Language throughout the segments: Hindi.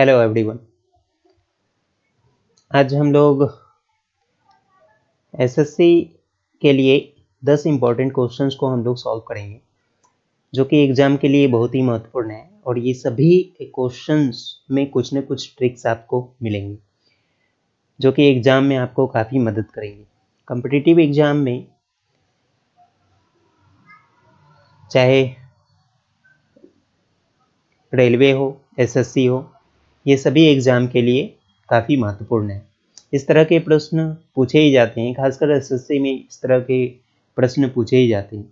Hello everyone. आज हम लोग एसएससी के लिए 10 इम्पॉर्टेंट क्वेश्चंस को हम लोग सॉल्व करेंगे, जो कि एग्ज़ाम के लिए बहुत ही महत्वपूर्ण है। और ये सभी क्वेश्चंस में कुछ न कुछ ट्रिक्स आपको मिलेंगी, जो कि एग्ज़ाम में आपको काफ़ी मदद करेंगी। कॉम्पिटिटिव एग्ज़ाम में चाहे रेलवे हो, एसएससी हो, ये सभी एग्ज़ाम के लिए काफ़ी महत्वपूर्ण है। इस तरह के प्रश्न पूछे ही जाते हैं, खासकर एसएससी में इस तरह के प्रश्न पूछे ही जाते हैं।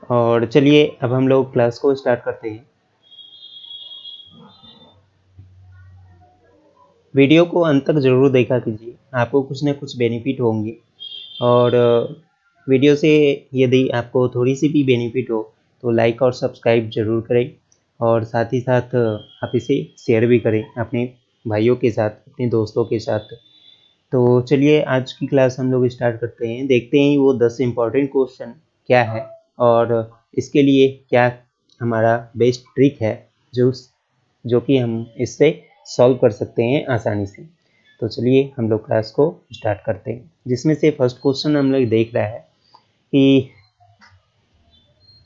और चलिए अब हम लोग क्लास को स्टार्ट करते हैं। वीडियो को अंत तक ज़रूर देखा कीजिए, आपको कुछ न कुछ बेनिफिट होंगे। और वीडियो से यदि आपको थोड़ी सी भी बेनिफिट हो तो लाइक और सब्सक्राइब ज़रूर करें, और साथ ही साथ आप इसे शेयर भी करें अपने भाइयों के साथ, अपने दोस्तों के साथ। तो चलिए आज की क्लास हम लोग स्टार्ट करते हैं। देखते हैं वो 10 इम्पॉर्टेंट क्वेश्चन क्या है और इसके लिए क्या हमारा बेस्ट ट्रिक है जो कि हम इससे सॉल्व कर सकते हैं आसानी से। तो चलिए हम लोग क्लास को स्टार्ट करते हैं, जिसमें से फर्स्ट क्वेश्चन हम लोग देख रहा है कि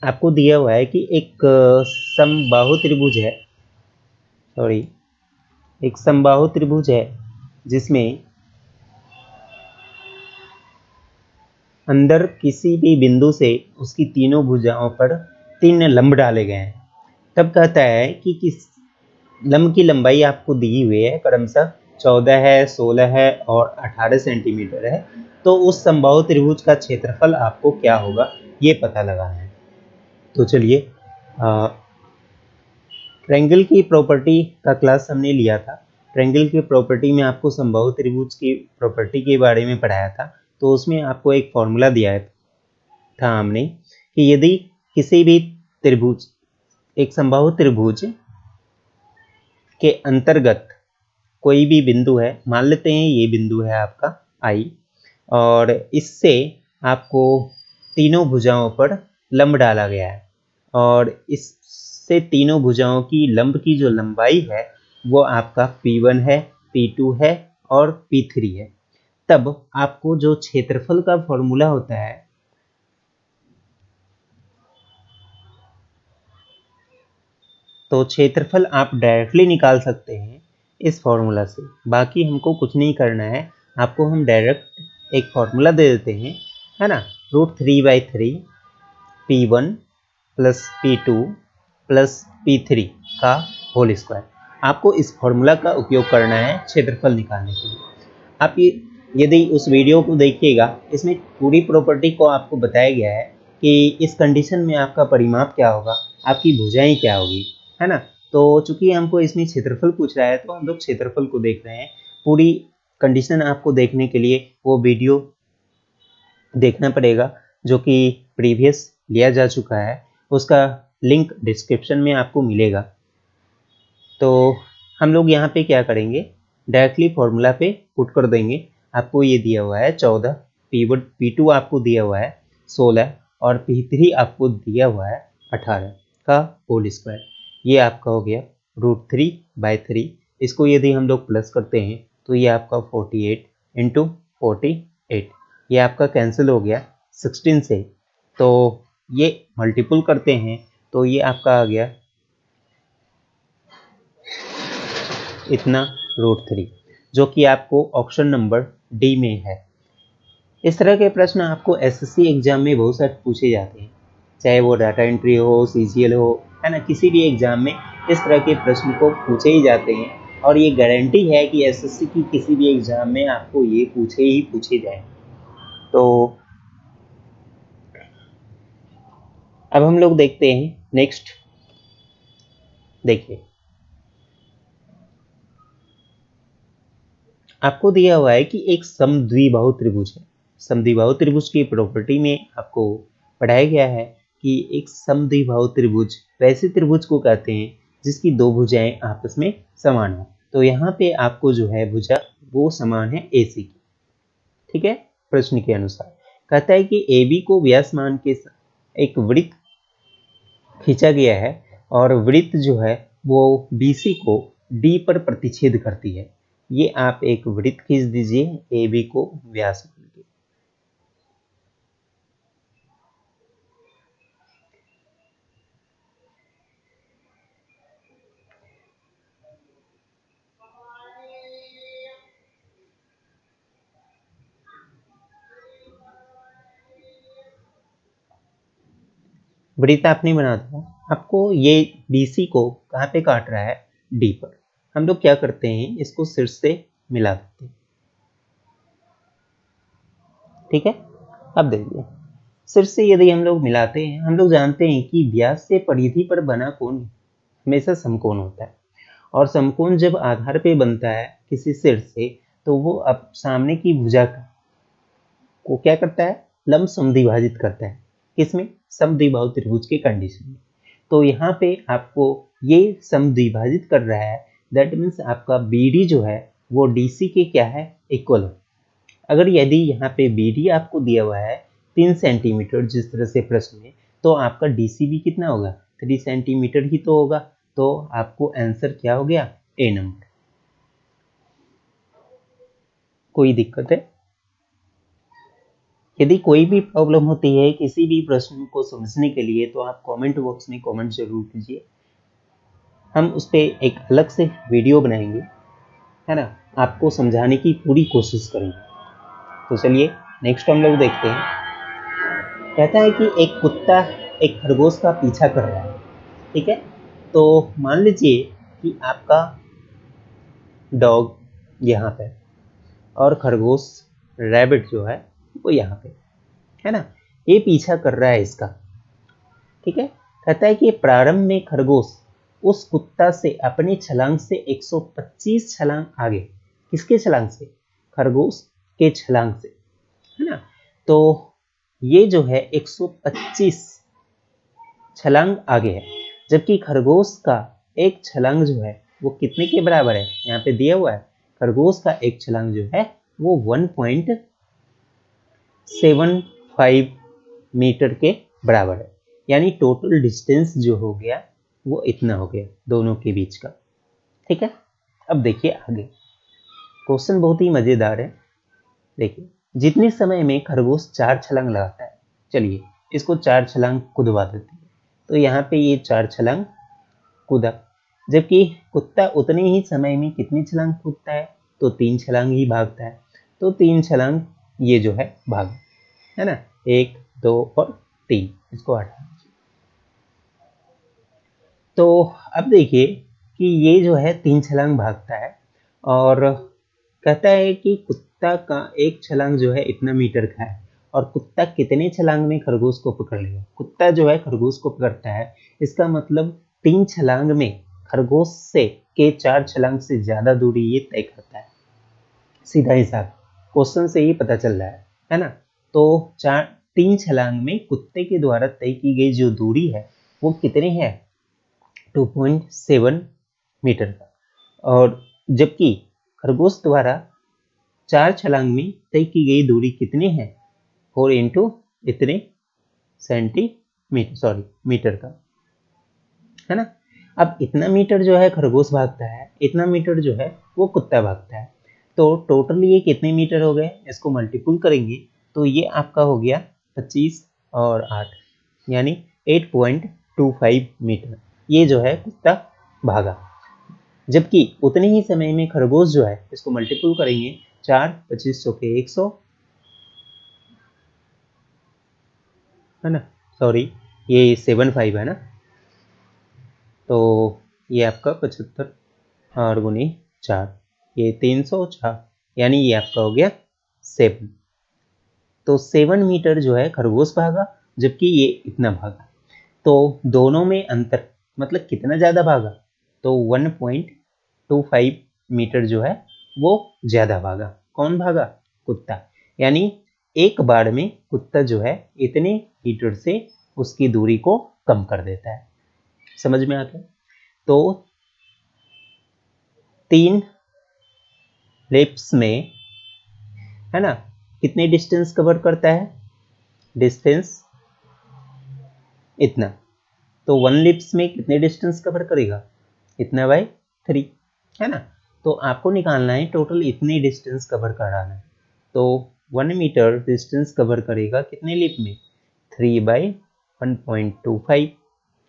आपको दिया हुआ है कि एक समबाहु त्रिभुज है, एक समबाहु त्रिभुज है जिसमें अंदर किसी भी बिंदु से उसकी तीनों भुजाओं पर 3 लंब डाले गए हैं। तब कहता है कि किस लंब की लंबाई आपको दी हुई है, क्रमशः 14 है, 16 है और 18 सेंटीमीटर है। तो उस समबाहु त्रिभुज का क्षेत्रफल आपको क्या होगा, ये पता लगाना है। तो चलिए, ट्रायंगल की प्रॉपर्टी का क्लास हमने लिया था। ट्रायंगल की प्रॉपर्टी में आपको समबाहु त्रिभुज की प्रॉपर्टी के बारे में पढ़ाया था। तो उसमें आपको एक फॉर्मूला दिया था हमने कि यदि किसी भी त्रिभुज, एक समबाहु त्रिभुज के अंतर्गत कोई भी बिंदु है, मान लेते हैं ये बिंदु है आपका आई, और इससे आपको तीनों भुजाओं पर लंब डाला गया है, और इससे तीनों भुजाओं की लंब की जो लंबाई है वो आपका P1 है, P2 है और P3 है। तब आपको जो क्षेत्रफल का फॉर्मूला होता है, तो क्षेत्रफल आप डायरेक्टली निकाल सकते हैं इस फॉर्मूला से। बाकी हमको कुछ नहीं करना है, आपको हम डायरेक्ट एक फॉर्मूला दे देते हैं, है ना, √3/3 P1 plus P2 plus P3 का होल स्क्वायर। आपको इस फॉर्मूला का उपयोग करना है क्षेत्रफल निकालने के लिए। आप ये यदि उस वीडियो को देखिएगा, इसमें पूरी प्रॉपर्टी को आपको बताया गया है कि इस कंडीशन में आपका परिमाप क्या होगा, आपकी भुजाएं क्या होगी, है ना। तो चूंकि हमको इसमें क्षेत्रफल पूछ रहा है तो हम लोग क्षेत्रफल को देख रहे हैं। पूरी कंडीशन आपको देखने के लिए वो वीडियो देखना पड़ेगा, जो कि प्रीवियस लिया जा चुका है। उसका लिंक डिस्क्रिप्शन में आपको मिलेगा। तो हम लोग यहाँ पे क्या करेंगे, डायरेक्टली फॉर्मूला पे पुट कर देंगे। आपको ये दिया हुआ है 14, P2 आपको दिया हुआ है 16 और P3 आपको दिया हुआ है 18 का होल स्क्वायर। ये आपका हो गया √3/3। इसको यदि हम लोग प्लस करते हैं तो ये आपका 48 इंटू 48, ये आपका कैंसिल हो गया 16 से। तो ये मल्टीपल करते हैं तो ये आपका आ गया इतना √3, जो कि आपको ऑप्शन नंबर डी में है। इस तरह के प्रश्न आपको एसएससी एग्जाम में बहुत सारे पूछे जाते हैं, चाहे वो डाटा एंट्री हो, सीजीएल हो, है ना, किसी भी एग्जाम में इस तरह के प्रश्न को पूछे ही जाते हैं। और ये गारंटी है कि एसएससी की किसी भी एग्जाम में आपको ये पूछे जाए। तो अब हम लोग देखते हैं नेक्स्ट। देखिए, आपको दिया हुआ है कि एक समद्विबाहु त्रिभुज है। समद्विबाहु त्रिभुज की प्रॉपर्टी में आपको पढ़ाया गया है कि एक समद्विबाहु त्रिभुज वैसे त्रिभुज को कहते हैं जिसकी दो भुजाएं आपस में समान हो। तो यहाँ पे आपको जो है भुजा वो समान है AC की, ठीक है। प्रश्न के अनुसार कहता है कि AB को व्यास मान के एक वृत्त खींचा गया है, और वृत्त जो है वो BC को D पर प्रतिच्छेद करती है। ये आप एक वृत्त खींच दीजिए AB को व्यास मान के। वृत्त आपने बना दिया, आपको ये BC को कहाँ पे काट रहा है, D पर। हम लोग क्या करते हैं, इसको शीर्ष से मिला देते हैं। ठीक है, अब देखिए शीर्ष से यदि हम लोग मिलाते हैं, हम लोग जानते हैं कि व्यास से परिधि पर बना कोण हमेशा समकोण होता है, और समकोण जब आधार पे बनता है किसी शीर्ष से, तो वो अब सामने की भुजा को क्या करता है, लंब समद्विभाजित करता है। किसमें, समद्विबाहु त्रिभुज के कंडीशन में। तो यहाँ पे आपको ये समद्विभाजित कर रहा है, दैट मीन्स आपका BD जो है वो DC के क्या है, इक्वल है। अगर यदि यहाँ पे BD आपको दिया हुआ है 3 सेंटीमीटर जिस तरह से प्रश्न में, तो आपका DC भी कितना होगा, 3 सेंटीमीटर ही तो होगा। तो आपको आंसर क्या हो गया, A नंबर। कोई दिक्कत है? यदि कोई भी प्रॉब्लम होती है किसी भी प्रश्न को समझने के लिए, तो आप कमेंट बॉक्स में कमेंट जरूर कीजिए, हम उस पर एक अलग से वीडियो बनाएंगे, है ना, आपको समझाने की पूरी कोशिश करेंगे। तो चलिए नेक्स्ट हम लोग देखते हैं। कहता है कि एक कुत्ता एक खरगोश का पीछा कर रहा है। ठीक है, तो मान लीजिए कि आपका डॉग यहाँ पे और खरगोश रैबिट जो है वो यहाँ पे है ना, ये पीछा कर रहा है इसका। ठीक है, कहता है कि प्रारंभ में खरगोश उस कुत्ता से अपनी छलांग से 125 छलांग आगे। किसके छलांग से, खरगोश के छलांग से, है ना। तो ये जो है 125 छलांग आगे है, जबकि खरगोश का एक छलांग जो है वो कितने के बराबर है, यहाँ पे दिया हुआ है, खरगोश का एक छलांग जो है वो 1.75 मीटर के बराबर है। यानी टोटल डिस्टेंस जो हो गया वो इतना हो गया दोनों के बीच का। ठीक है, अब देखिए आगे क्वेश्चन बहुत ही मजेदार है। देखिए, जितने समय में खरगोश 4 छलांग लगाता है, चलिए इसको 4 छलांग कूदवा देते हैं। तो यहाँ पे ये 4 छलांग कूदा, जबकि कुत्ता उतने ही समय में कितनी छलांग कूदता है, तो 3 छलांग ही भागता है। तो 3 छलांग ये जो है भाग, है ना, 1 2 और 3, इसको हटा। तो अब देखिए कि ये जो है 3 छलांग भागता है, और कहता है कि कुत्ता का एक छलांग जो है इतना मीटर का है, और कुत्ता कितने छलांग में खरगोश को पकड़ लेगा। कुत्ता जो है खरगोश को पकड़ता है, इसका मतलब 3 छलांग में खरगोश से के 4 छलांग से ज्यादा दूरी ये तय करता है। सीधा हिसाब क्वेश्चन से ही पता चल रहा है ना। तो 3 छलांग में कुत्ते के द्वारा तय की गई जो दूरी है वो कितनी है, 2.7 मीटर का। और जबकि खरगोश द्वारा 4 छलांग में तय की गई दूरी कितनी है, 4 इंटू इतने सेंटीमीटर, सॉरी मीटर का, है ना। अब इतना मीटर जो है खरगोश भागता है, इतना मीटर जो है वो कुत्ता भागता है। तो टोटल ये कितने मीटर हो गए, इसको मल्टीपल करेंगे तो ये आपका हो गया 25 और 8, यानी 8.25 मीटर ये जो है कुत्ता भागा। जबकि उतने ही समय में खरगोश जो है, इसको मल्टीपल करेंगे, 4 25 के 100, है ना, सॉरी ये 75 है ना, तो ये आपका 75 और गुनी 4, ये 304, यानी ये आपका हो गया 7। तो 7 मीटर जो है खरगोश भागा, जबकि ये इतना भागा। तो दोनों में अंतर, मतलब कितना ज्यादा भागा, तो 1.25 मीटर जो है वो ज्यादा भागा। कौन भागा, कुत्ता। यानी एक बार में कुत्ता जो है इतने मीटर से उसकी दूरी को कम कर देता है। समझ में आता है। तो 3 लेप्स में, है ना, कितने डिस्टेंस कवर करता है, डिस्टेंस इतना। तो 1 लिप्स में कितने डिस्टेंस कवर करेगा, इतना बाय 3, है ना। तो आपको निकालना है टोटल इतनी डिस्टेंस कवर कराना है। तो 1 मीटर डिस्टेंस कवर करेगा कितने लीप में, 3/1.25,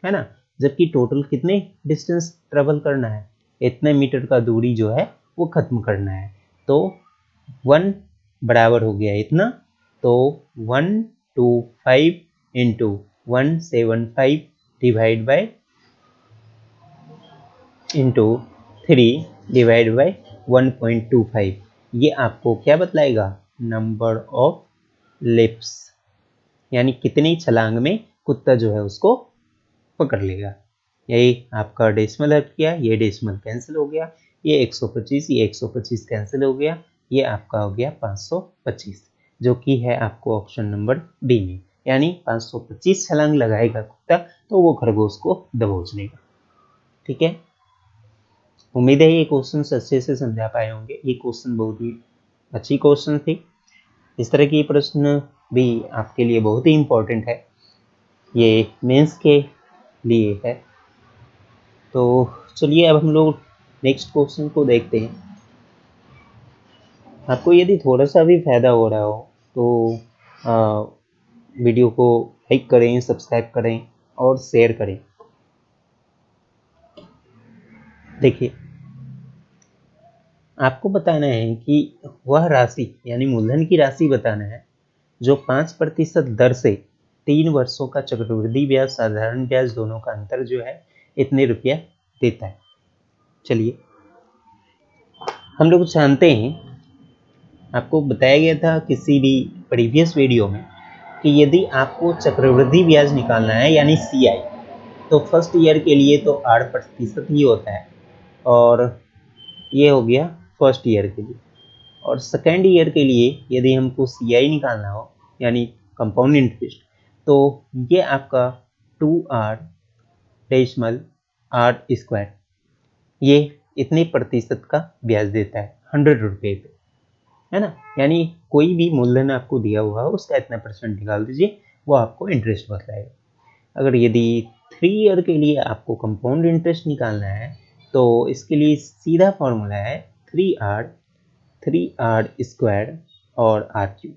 है ना। जबकि टोटल कितने डिस्टेंस ट्रेवल करना है, इतने मीटर का दूरी जो है वो खत्म करना है। तो 1 बराबर हो गया इतना, तो 125 into 175 divide by into 3 divide by 1.25, ये आपको क्या बतलाएगा, नंबर ऑफ लिप्स, यानी कितनी छलांग में कुत्ता जो है उसको पकड़ लेगा। यही आपका डेसिमल हट गया, ये डेसिमल कैंसिल हो गया, ये 125 ये 125 कैंसिल हो गया, ये आपका हो गया 525, जो कि है आपको ऑप्शन नंबर डी में, यानी 525 छलांग लगाएगा कुत्ता तो वो खरगोश को दबोच लेगा। ठीक है, उम्मीद है ये क्वेश्चन अच्छे से समझा पाए होंगे। ये क्वेश्चन बहुत ही अच्छी क्वेश्चन थी। इस तरह की प्रश्न भी आपके लिए बहुत ही इम्पोर्टेंट है, ये मेंस के लिए है। तो चलिए अब हम लोग नेक्स्ट क्वेश्चन को देखते हैं। आपको यदि थोड़ा सा भी फायदा हो रहा हो तो वीडियो को लाइक करें, सब्सक्राइब करें और शेयर करें। देखिए, आपको बताना है कि वह राशि यानी मूलधन की राशि बताना है जो 5% दर से 3 वर्षों का चक्रवृद्धि ब्याज साधारण ब्याज दोनों का अंतर जो है इतने रुपया देता है। चलिए हम लोग जानते हैं, आपको बताया गया था किसी भी प्रीवियस वीडियो में कि यदि आपको चक्रवृद्धि ब्याज निकालना है यानी CI, तो फर्स्ट ईयर के लिए तो 8% ही होता है, और ये हो गया फर्स्ट ईयर के लिए। और सेकेंड ईयर के लिए यदि हमको CI निकालना हो यानी कंपाउंड इंटरेस्ट, तो ये आपका 2r/8², ये इतने प्रतिशत का ब्याज देता है 100 रुपये पे, है ना। यानी कोई भी मूलधन आपको दिया हुआ हो उसका इतना परसेंट निकाल दीजिए, वो आपको इंटरेस्ट बताएगा। अगर यदि 3 ईयर के लिए आपको कंपाउंड इंटरेस्ट निकालना है तो इसके लिए सीधा फॉर्मूला है 3r² और r3।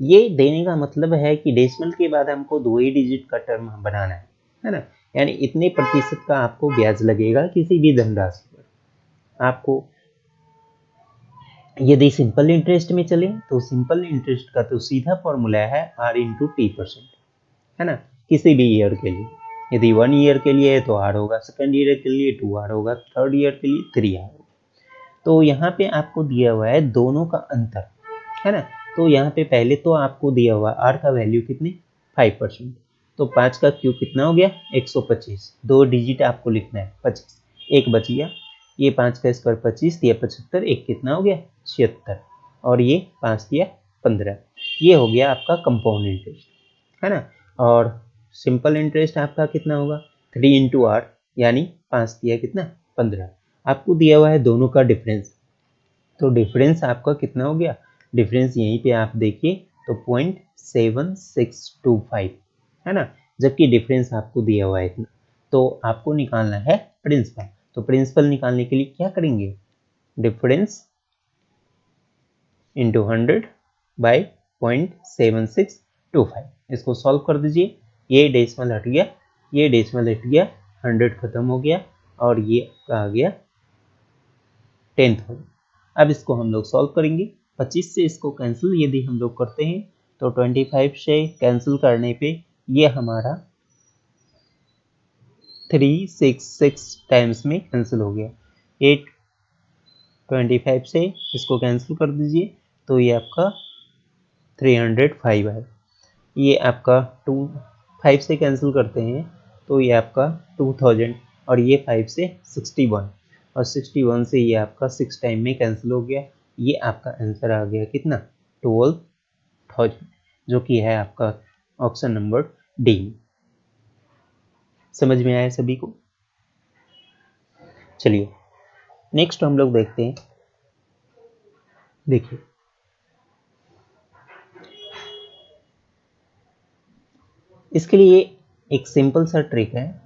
ये देने का मतलब है कि डेसिमल के बाद हमको 2 ही डिजिट का टर्म बनाना है ना। यानी इतने प्रतिशत का आपको ब्याज लगेगा किसी भी धनराशि पर। आपको यदि सिंपल इंटरेस्ट में चले तो सिंपल इंटरेस्ट का तो सीधा फॉर्मूला है r/t%, है ना, किसी भी ईयर के लिए। यदि 1 ईयर के लिए है तो r होगा, सेकेंड ईयर के लिए 2r होगा, थर्ड ईयर के लिए 3r होगा। तो यहाँ पे आपको दिया हुआ है दोनों का अंतर, है ना। तो यहाँ पे पहले तो आपको दिया हुआ r का वैल्यू कितने, 5%। तो 5 का क्यूब कितना हो गया, 125, 2 डिजिट आपको लिखना है 25, एक बच गया। ये 5 का स्क्वायर 25, ये 75, एक कितना हो गया 76, और ये 5 दिया 15। ये हो गया आपका कंपाउंड इंटरेस्ट, है ना। और सिंपल इंटरेस्ट आपका कितना होगा, 3 इंटू आर, यानी 5 दिया कितना 15। आपको दिया हुआ है दोनों का डिफरेंस, तो डिफरेंस आपका कितना हो गया, डिफरेंस यहीं पे आप देखिए तो 0.7625, है ना। जबकि डिफरेंस आपको दिया हुआ है इतना, तो आपको निकालना है प्रिंसिपल। तो प्रिंसिपल निकालने के लिए क्या करेंगे, डिफरेंस इंटू 100 बाई 0.7625, इसको सॉल्व कर दीजिए। ये डेसिमल हट गया, ये डेसिमल हट गया, 100 खत्म हो गया, और ये आ गया 10,000। अब इसको हम लोग सॉल्व करेंगे। 25 से इसको कैंसिल यदि हम लोग करते हैं तो 25 से कैंसिल करने पे ये हमारा 366 टाइम्स में कैंसिल हो गया। 25 से इसको कैंसिल कर दीजिए तो ये आपका 305 है। ये आपका 5 से कैंसिल करते हैं तो ये आपका 2000, और ये 5 से 61, और 61 से ये आपका 6 टाइम में कैंसिल हो गया। ये आपका आंसर आ गया कितना, 12,000, जो कि है आपका ऑप्शन नंबर डी। समझ में आया सभी को। चलिए नेक्स्ट हम लोग देखते हैं। देखिए, इसके लिए एक सिंपल सा ट्रिक है।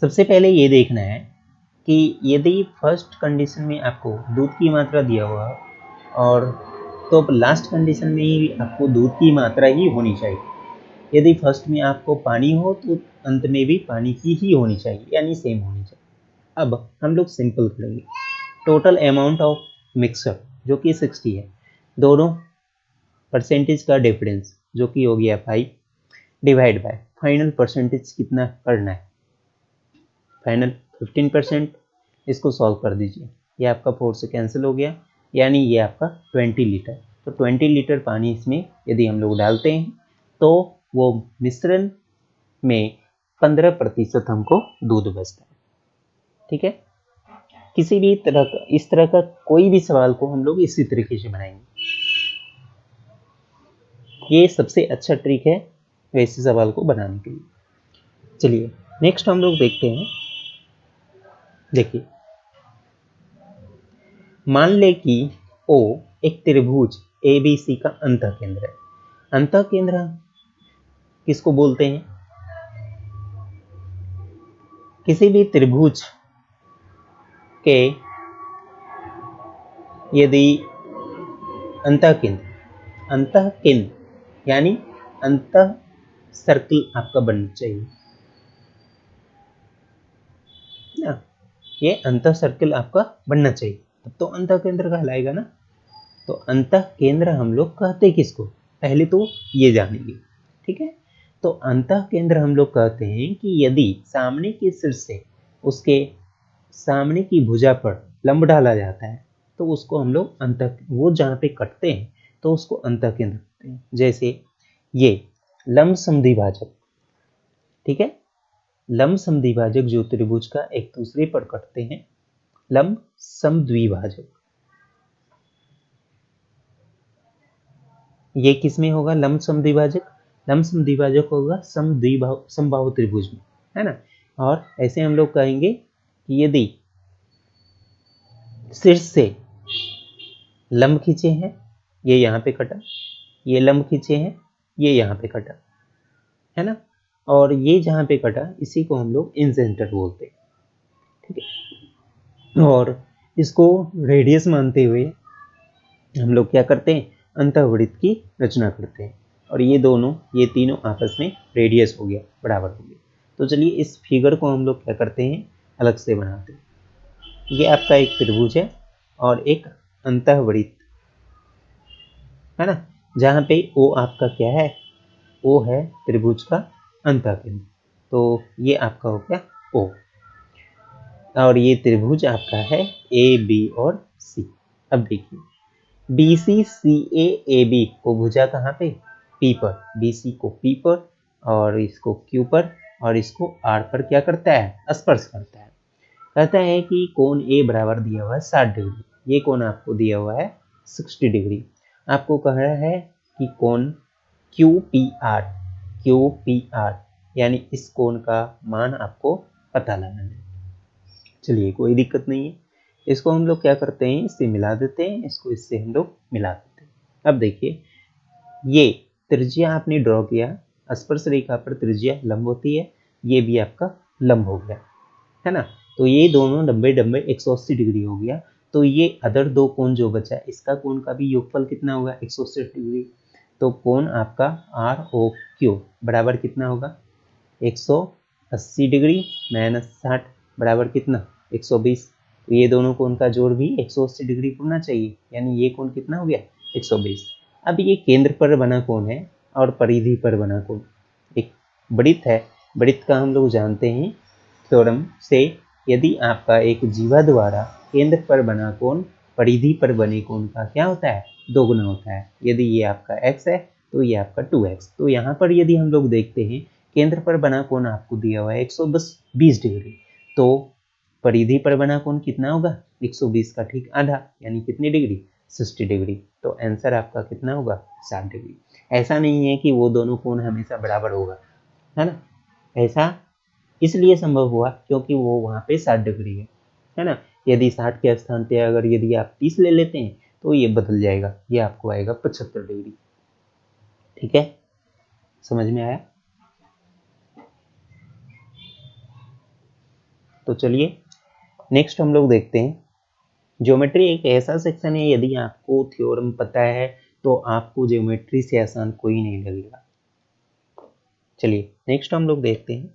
सबसे पहले ये देखना है कि यदि फर्स्ट कंडीशन में आपको दूध की मात्रा दिया हुआ और तो लास्ट कंडीशन में ही आपको दूध की मात्रा ही होनी चाहिए। यदि फर्स्ट में आपको पानी हो तो अंत में भी पानी की ही होनी चाहिए, यानी सेम होनी चाहिए। अब हम लोग सिंपल करेंगे। टोटल अमाउंट ऑफ मिक्सचर जो कि 60 है, दोनों परसेंटेज का डिफरेंस जो कि हो गया 5 डिवाइड बाय फाइनल परसेंटेज कितना करना है, फाइनल 15%। इसको सॉल्व कर दीजिए, ये आपका 4 से कैंसिल हो गया, यानी ये आपका 20 लीटर। तो 20 लीटर पानी इसमें यदि हम लोग डालते हैं तो वो मिश्रण में 15% हमको दूध बचता है। ठीक है, किसी भी तरह का इस तरह का कोई भी सवाल को हम लोग इसी तरीके से बनाएंगे। ये सबसे अच्छा ट्रिक है वैसे सवाल को बनाने के लिए। चलिए नेक्स्ट हम लोग देखते हैं। देखिए, मान ले कि O एक त्रिभुज ABC का अंतः केंद्र है। अंतः केंद्र किसको बोलते हैं? किसी भी त्रिभुज के यदि अंतः केंद्र यानी अंतः सर्कल आपका बनना चाहिए ना, ये अंतः सर्कल आपका बनना चाहिए, तब तो अंतः केंद्र कहलाएगा ना। तो अंतः केंद्र हम लोग कहते किसको, पहले तो ये जानेंगे। ठीक है, तो अंतः केंद्र हम लोग कहते हैं कि यदि सामने के सिर से उसके सामने की भुजा पर लंब डाला जाता है तो उसको हम लोग अंतः, वो जहाँ पे कटते हैं तो उसको अंतः केंद्र कहते हैं। जैसे ये लंब समद्विभाजक, ठीक है, लंब समद्विभाजक जो त्रिभुज का एक दूसरे पर कटते हैं, लंब समद्विभाजक, ये किस में होगा? लंब समद्विभाजक, लंब समद्विभाजक होगा समबाहु त्रिभुज में, है ना। और ऐसे हम लोग कहेंगे कि यदि शीर्ष से लंब खींचे हैं, ये यहाँ पे कटा, ये लंब खींचे हैं, ये यहाँ पे कटा, है ना, और ये जहाँ पे कटा इसी को हम लोग इंसेंटर बोलते हैं। ठीक है, और इसको रेडियस मानते हुए हम लोग क्या करते हैं, अंतःवृत्त की रचना करते हैं, और ये तीनों आपस में रेडियस हो गया, बराबर हो गया। तो चलिए इस फिगर को हम लोग क्या करते हैं, अलग से बनाते हैं। ये आपका एक त्रिभुज है और एक अंतःवृत्त, है ना, जहाँ पे ओ आपका क्या है, ओ है त्रिभुज का अंतः केंद्र। तो ये आपका हो गया ओ, और ये त्रिभुज आपका है ए बी और सी। अब देखिए, BC CA AB को भुजा कहाँ पे, P पर, BC को P पर और इसको Q पर और इसको R पर क्या करता है, स्पर्श करता है। कहता है कि कोण A बराबर दिया हुआ है 60 डिग्री, ये कोण आपको दिया हुआ है 60 डिग्री। आपको कह रहा है कि कोण QPR यानी इस कोण का मान आपको पता लगाना है। चलिए कोई दिक्कत नहीं है, इसको हम लोग क्या करते हैं, इससे मिला देते हैं, इसको इससे हम लोग मिला देते हैं। अब देखिए, ये त्रिज्या आपने ड्रॉ किया, स्पर्श रेखा पर त्रिज्या लंब होती है, ये भी आपका लंब हो गया, है ना। तो ये दोनों 90 180 डिग्री हो गया। तो ये अदर दो कोण जो बचा, इसका कोण का भी योगफल कितना होगा, 180 डिग्री। तो कोण आपका ROQ बराबर कितना होगा, 180 डिग्री माइनस 60 बराबर कितना, 120। तो ये दोनों कोण का जोड़ भी 180 डिग्री होना चाहिए, यानी ये कोण कितना हो गया, 120। अब ये केंद्र पर बना कोण है और परिधि पर बना कोण एक वृत्त है। वृत्त का हम लोग जानते हैं थ्योरम से, यदि आपका एक जीवा द्वारा केंद्र पर बना कोण परिधि पर बने कोण का क्या होता है, दोगुना होता है। यदि ये आपका x है तो ये आपका 2x। तो यहाँ पर यदि हम लोग देखते हैं, केंद्र पर बना कोण आपको दिया हुआ है 120 डिग्री, तो परिधि पर बना कोण कितना होगा, 120 का ठीक आधा, यानी कितनी डिग्री, 60 डिग्री। तो आंसर आपका कितना होगा, 60 डिग्री। ऐसा नहीं है कि वो दोनों कोण हमेशा बराबर होगा, है ना, ऐसा इसलिए संभव हुआ क्योंकि वो वहाँ पे 60 डिग्री है ना। यदि 60 के स्थान पे अगर यदि आप 30 ले लेते हैं तो ये बदल जाएगा, ये आपको आएगा 75 डिग्री। ठीक है, समझ में आया। तो चलिए नेक्स्ट हम लोग देखते हैं। ज्योमेट्री एक ऐसा सेक्शन है, यदि आपको थ्योरम पता है तो आपको ज्योमेट्री से आसान कोई नहीं लगेगा। चलिए नेक्स्ट हम लोग देखते हैं।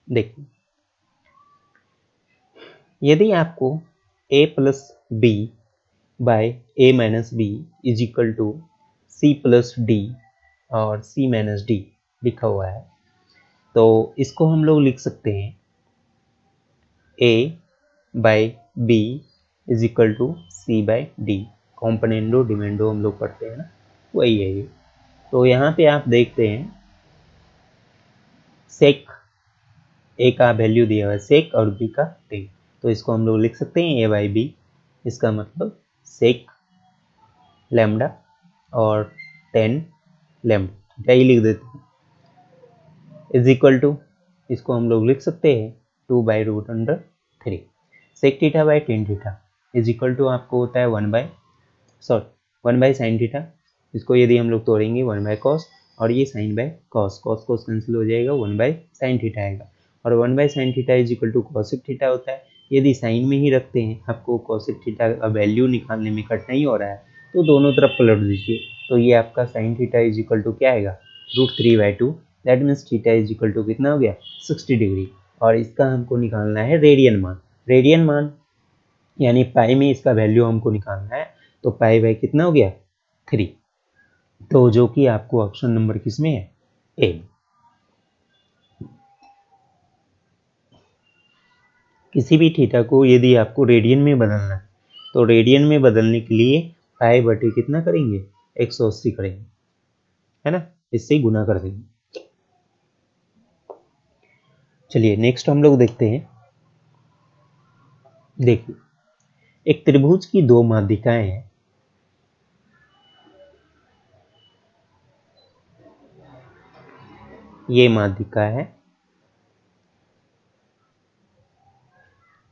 देखिए, यदि आपको a plus B by a minus B is equal to c plus D और c माइनस डी लिखा हुआ है, तो इसको हम लोग लिख सकते हैं a by b is equal to c by D. Componendo dividendo हम लोग पढ़ते हैं ना, वही है ये। तो यहाँ पे आप देखते हैं सेक ए का वैल्यू दिया हुआ है सेक और बी का 10, तो इसको हम लोग लिख सकते हैं a बाई बी, इसका मतलब सेक लैम्डा और 10 लैम्डा, क्या ही लिख देते हैं, इज इक्वल टू, इसको हम लोग लिख सकते हैं 2 by root under 3 sec theta by tan theta is equal to आपको होता है 1 बाई साइन थीटा। इसको यदि हम लोग तोड़ेंगे 1 बाई कॉस, और ये sine by cos, cos cos cancel हो जाएगा, 1 बाई साइन थीटा आएगा, और 1 by sine theta is equal to cosec theta होता है। यदि साइन में ही रखते हैं, आपको कॉसिक थीटा का वैल्यू निकालने में कठिनाई हो रहा है, तो दोनों तरफ पलट दीजिए, तो ये आपका sine theta is equal to क्या आएगा, √3/2। That means theta is equal to कितना हो गया, 60 डिग्री। और इसका हमको निकालना है रेडियन मान। रेडियन मान यानी पाई में इसका वैल्यू हमको निकालना है, तो पाई बाई कितना हो गया, 3। तो जो कि आपको ऑप्शन नंबर किसमें है, ए। किसी भी थीटा को यदि आपको रेडियन में बदलना है, तो रेडियन में बदलने के लिए पाई बटे कितना करेंगे, 180 करेंगे, है ना, इससे गुना कर देंगे। चलिए नेक्स्ट हम लोग देखते हैं। देखिए, एक त्रिभुज की दो माध्यिकाएं हैं, ये माध्यिका है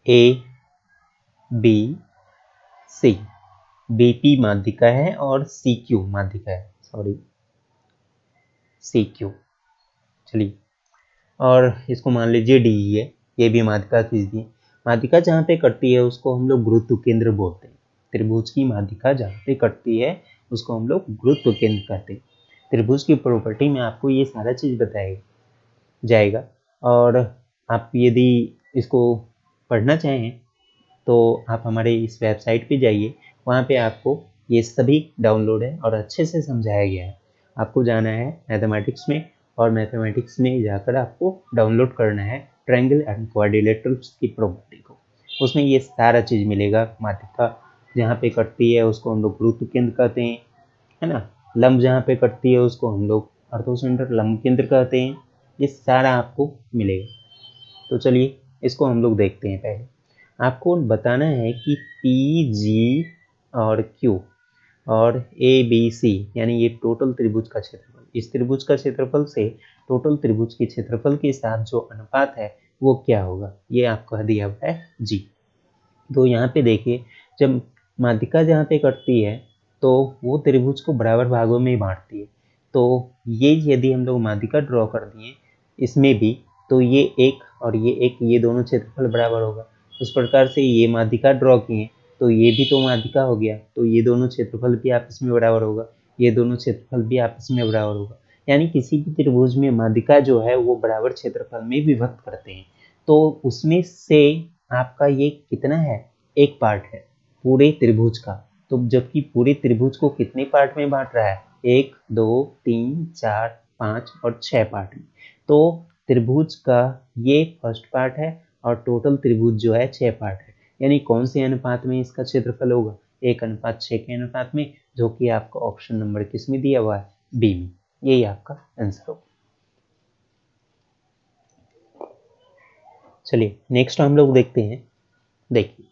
ए बी सी, बीपी माध्यिका है और सी क्यू माध्यिका है, सॉरी सी क्यू। चलिए, और इसको मान लीजिए डी है, ये भी माध्यिका कीजिए। माध्यिका जहाँ पे कटती है उसको हम लोग गुरुत्व केंद्र बोलते हैं। त्रिभुज की माध्यिका जहाँ पे कटती है उसको हम लोग गुरुत्व केंद्र कहते हैं। त्रिभुज की प्रॉपर्टी में आपको ये सारा चीज बताया जाएगा, और आप यदि इसको पढ़ना चाहें तो आप हमारे इस वेबसाइट पे जाइए, वहाँ पे आपको ये सभी डाउनलोड है और अच्छे से समझाया गया है। आपको जाना है मैथमेटिक्स में, और मैथमेटिक्स में जाकर आपको डाउनलोड करना है ट्रायंगल एंड क्वाड्रिलेटरल्स की प्रॉपर्टी को। उसमें ये सारा चीज़ मिलेगा। माध्यिका जहाँ पे कटती है उसको हम लोग गुरुत्व केंद्र कहते हैं, है ना। लंब जहाँ पे कटती है उसको हम लोग अर्थोसेंटर लंब केंद्र कहते हैं। ये सारा आपको मिलेगा। तो चलिए इसको हम लोग देखते हैं। पहले आपको बताना है कि पी जी और क्यू और ए बी सी यानी ये टोटल त्रिभुज का क्षेत्रफल, इस त्रिभुज का क्षेत्रफल से टोटल त्रिभुज के क्षेत्रफल के साथ जो अनुपात है वो क्या होगा, ये आपको दिया हुआ है जी। तो यहाँ पे देखिए, जब माध्यिका जहाँ पे कटती है तो वो त्रिभुज को बराबर भागों में बांटती है। तो ये यदि हम लोग माध्यिका ड्रॉ कर दिए इसमें भी, तो ये एक और ये एक, ये दोनों क्षेत्रफल बराबर होगा। उस प्रकार से ये माध्यिका ड्रॉ किए तो ये भी तो माध्यिका हो गया, तो ये दोनों क्षेत्रफल भी आपस में बराबर होगा, ये दोनों क्षेत्रफल भी आपस में बराबर होगा। यानी किसी भी त्रिभुज में माध्यिका जो है वो बराबर क्षेत्रफल में विभक्त करते हैं। तो उसमें से आपका ये कितना है, एक पार्ट है पूरे त्रिभुज का। तो जबकि पूरे त्रिभुज को कितने पार्ट में बांट रहा है, 1 2 3 4 5 और 6 पार्ट में। तो त्रिभुज का ये फर्स्ट पार्ट है और टोटल त्रिभुज जो है 6 पार्ट है। यानी कौन से अनुपात में इसका क्षेत्रफल होगा, 1:6 के अनुपात में, जो कि आपका ऑप्शन नंबर किस में दिया हुआ है, बी में। यही आपका आंसर होगा। चलिए नेक्स्ट हम लोग देखते हैं। देखिए,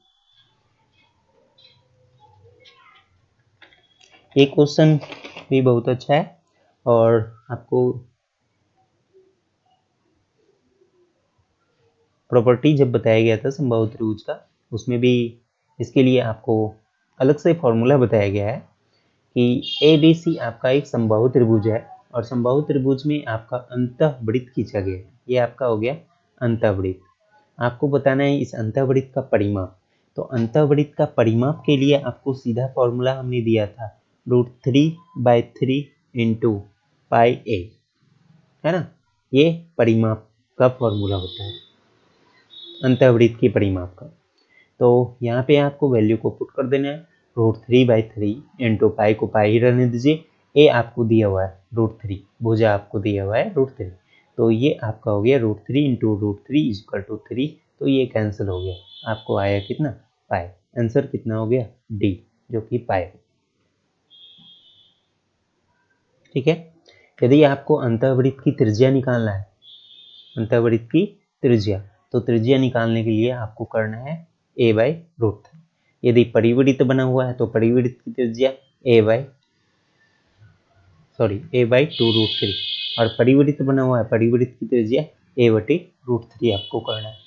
ये क्वेश्चन भी बहुत अच्छा है, और आपको प्रॉपर्टी जब बताया गया था समबाहु त्रिभुज का, उसमें भी इसके लिए आपको अलग से फॉर्मूला बताया गया है कि ए बी सी आपका एक समबाहु त्रिभुज है, और समबाहु त्रिभुज में आपका अंतःवृत्त खींचा गया है। ये आपका हो गया अंतःवृत्त। आपको बताना है इस अंतःवृत्त का परिमाप। तो अंतःवृत्त का परिमाप के लिए आपको सीधा फॉर्मूला हमने दिया था √3/3 इंटू पाई ए, है ना। ये परिमाप का फॉर्मूला होता है, अंतःवृत्त के परिमाप का। तो यहाँ पे आपको वैल्यू को पुट कर देना है, √3/3 इंटू पाई को पाई ही रहने दीजिए, ए आपको दिया हुआ है √3, भुजा आपको दिया हुआ है √3, तो ये आपका हो गया √3 इंटू √3 इक्वल टू 3, तो ये कैंसिल हो गया, आपको आया कितना पाई। आंसर कितना हो गया डी, जो कि पाई। ठीक है। यदि आपको अंतःवृत्त की त्रिज्या निकालना है, अंतःवृत्त की त्रिज्या, तो त्रिज्या निकालने के लिए आपको करना है a/√3। यदि परिवृत्त बना हुआ है तो परिवृत्त की त्रिज्या a/2√3, और परिवृत्त बना हुआ है, परिवृत्त की त्रिज्या a/√3 आपको करना है।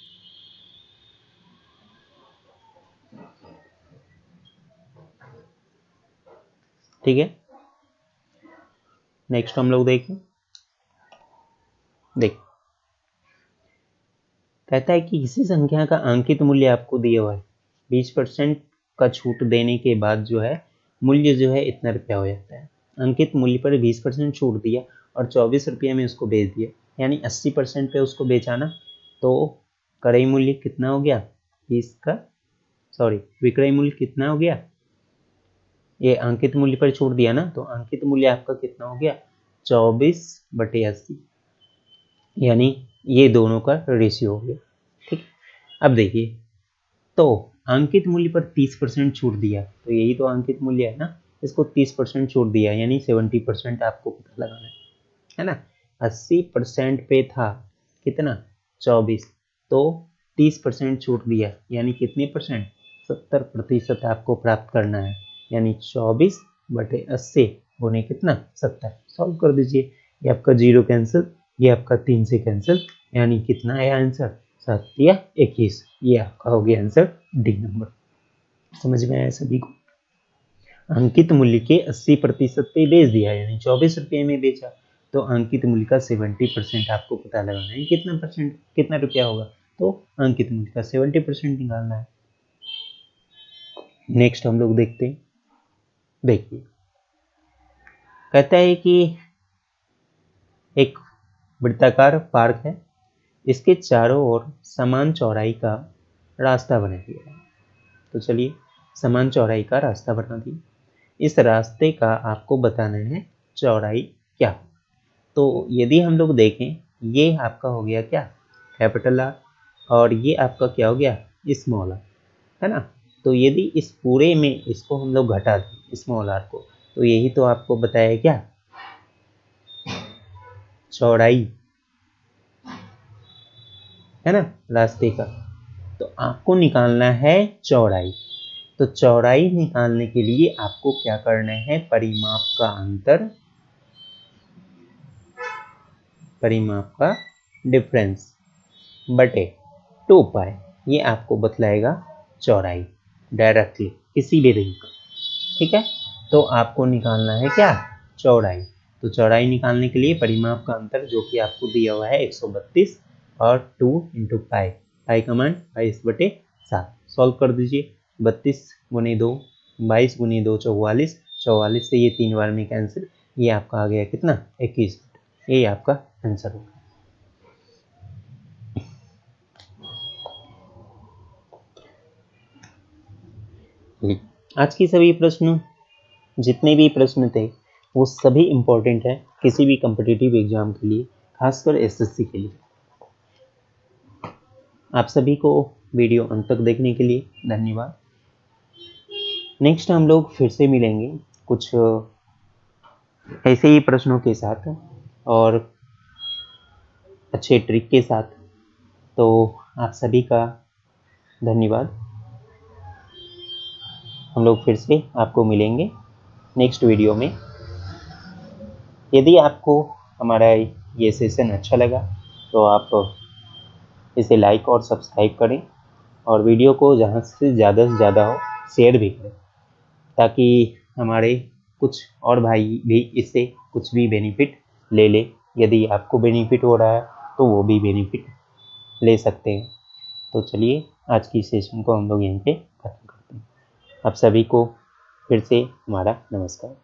ठीक है, नेक्स्ट हम लोग देखें। देख, कहता है कि किसी संख्या का अंकित मूल्य आपको दिया हुआ है, 20% का छूट देने के बाद जो है मूल्य जो है इतना रुपया हो जाता है। अंकित मूल्य पर 20% छूट दिया और 24 रुपये में उसको बेच दिया, यानी 80% पे उसको बेचाना, तो क्रय मूल्य कितना हो गया विक्रय मूल्य कितना हो गया, ये अंकित मूल्य पर छूट दिया ना, तो अंकित मूल्य आपका कितना हो गया 24/80, यानी ये दोनों का रेशियो हो गया। ठीक, अब देखिए, तो अंकित मूल्य पर 30% छूट दिया, तो यही तो अंकित मूल्य है ना, इसको 30% छूट दिया, यानी 70% आपको पता लगाना है ना। 80% पे था कितना 24, तो 30% छूट दिया, यानी कितने परसेंट 70% आपको प्राप्त करना है, यानी 24/80 गुने कितना 70। सॉल्व कर दीजिए, ये आपका 0 कैंसिल, ये आपका 3 से कैंसिल, यानी कितना है आंसर 7 या 21, ये आपका हो गया आंसर डी नंबर। समझ में आया सभी को। अंकित मूल्य के 80% पे बेच दिया, यानी 24 रुपये में बेचा, तो अंकित मूल्य का 70% आपको पता लगाना है, कितना रुपया होगा, तो अंकित मूल्य का 70% निकालना है। नेक्स्ट हम लोग देखते हैं। देखिए, कहता है कि एक वृत्ताकार पार्क है, इसके चारों ओर समान चौड़ाई का रास्ता बना दिया है। तो चलिए, समान चौड़ाई का रास्ता बना दिया, इस रास्ते का आपको बताना है चौड़ाई क्या। तो यदि हम लोग देखें, ये आपका हो गया क्या कैपिटल आर, और ये आपका क्या हो गया स्मॉल आर, है ना। तो यदि इस पूरे में इसको हम लोग घटा दें स्मॉल आर को, तो यही तो आपको बताया क्या चौड़ाई, है ना, रास्ते का। तो आपको निकालना है चौड़ाई, तो चौड़ाई निकालने के लिए आपको क्या करना है, परिमाप का अंतर, परिमाप का डिफरेंस बटे 2 पाई, ये आपको बतलाएगा चौड़ाई डायरेक्टली किसी भी रिंग का। ठीक है, तो आपको निकालना है क्या चौड़ाई। तो चौड़ाई निकालने के लिए परिमाप का अंतर जो कि आपको दिया हुआ है 132 और 2 इंटू पाई, पाई का मान 22/7। सॉल्व कर दीजिए, 32 गुने 2 22 गुने 2 44, 44 से ये 3 बार में कैंसिल, ये आपका आ गया कितना 21, ये आपका आंसर होगा। आज की सभी प्रश्न, जितने भी प्रश्न थे वो सभी इम्पोर्टेंट है किसी भी कॉम्पिटिटिव एग्जाम के लिए, खासकर एसएससी के लिए। आप सभी को वीडियो अंत तक देखने के लिए धन्यवाद। नेक्स्ट हम लोग फिर से मिलेंगे कुछ ऐसे ही प्रश्नों के साथ और अच्छे ट्रिक के साथ। तो आप सभी का धन्यवाद। हम लोग फिर से आपको मिलेंगे नेक्स्ट वीडियो में। यदि आपको हमारा ये सेशन अच्छा लगा तो आप इसे लाइक और सब्सक्राइब करें, और वीडियो को ज़्यादा से ज़्यादा हो शेयर भी करें, ताकि हमारे कुछ और भाई भी इससे कुछ भी बेनिफिट ले ले। यदि आपको बेनिफिट हो रहा है तो वो भी बेनिफिट ले सकते हैं। तो चलिए आज की सेशन को हम लोग यहीं पे खत्म करते हैं। आप सभी को फिर से हमारा नमस्कार।